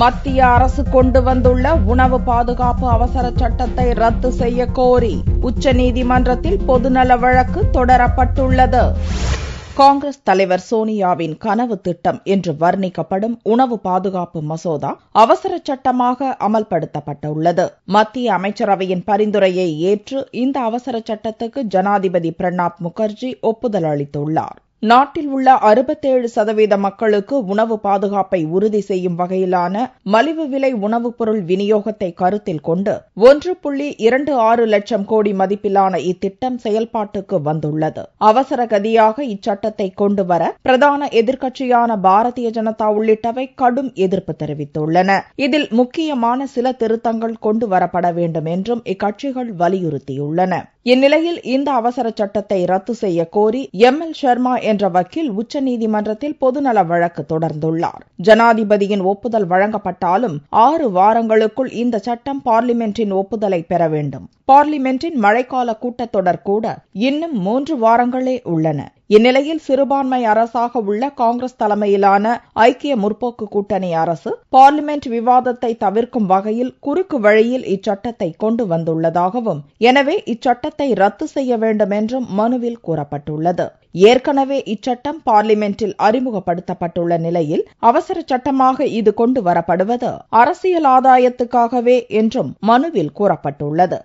மத்திய அரசு கொண்டு வந்துள்ள உணவு பாதுகாப்பு அவசர சட்டத்தை ரத்து செய்ய கோரி உச்சநீதிமன்றத்தில் பொதுநல வழக்கு தொடரப்பட்டுள்ளது. காங்கிரஸ் தலைவர் சோனியாவின் கனவு திட்டம் என்று வர்ணிக்கப்படும் உணவு பாதுகாப்பு மசோதா அவசர சட்டமாக அமல்படுத்தப்பட்டுள்ளது. மத்திய அமைச்சரவையின் பரிந்துரையை ஏற்று இந்த அவசர சட்டத்துக்கு ஜனாதிபதி பிரணாப் முகர்ஜி ஒப்புதல் அளித்துள்ளார். நாட்டில் உள்ள 67% மக்களுக்கு உணவு பாதுகாப்பை உறுதி செய்யும் வகையிலான மலிவு விலை உணவுப் பொருள் விநியோகத்தை கருத்தில் கொண்டு 1.26 லட்சம் கோடி மதிப்பிலான இத்திட்டம் செயல்பாட்டுக்கு வந்துள்ளது. அவசர கதியாக இச்சட்டத்தை கொண்டுவர பிரதான எதிர்க்கட்சியான பாரதிய ஜனதா உள்ளிட்டவை கடும் எதிர்ப்பு தெரிவித்துள்ளன. இதில் முக்கியமான சில திருத்தங்கள் கொண்டுவரப்பட வேண்டும் என்றும் இக்கட்சிகள் வலியுறுத்தியுள்ளன. இந்நிலையில் இந்த அவசர சட்டத்தை ரத்து செய்ய கோரி ML சர்மா என்ற வக்கீல் உச்சநீதிமன்றத்தில் பொதுநல வழக்கு தொடர்ந்துள்ளார். ஜனாதிபதியின் ஒப்புதல் வழங்கப்பட்டாலும் 6 வாரங்களுக்குள் இந்த சட்டம் பார்லிமென்டின் ஒப்புதலை பெற வேண்டும். பார்லிமென்டின் மழைக்கால கூட்டத்தொடர் கூட இன்னும் 3 வாரங்களே உள்ளன. இந்நிலையில் சிறுபான்மை அரசாக உள்ள காங்கிரஸ் தலைமையிலான ஐக்கிய முற்போக்கு கூட்டணி அரசு பார்லிமென்ட் விவாதத்தை தவிர்க்கும் வகையில் குறுக்கு வழியில் இச்சட்டத்தை கொண்டு வந்துள்ளதாகவும், எனவே இச்சட்டத்தை ரத்து செய்ய வேண்டும் என்றும் மனுவில் கூறப்பட்டுள்ளது. ஏற்கனவே இச்சட்டம் பார்லிமென்டில் அறிமுகப்படுத்தப்பட்டுள்ள நிலையில் அவசர சட்டமாக இது கொண்டு வரப்படுவது அரசியல் ஆதாயத்துக்காகவே என்றும் மனுவில் கூறப்பட்டுள்ளது.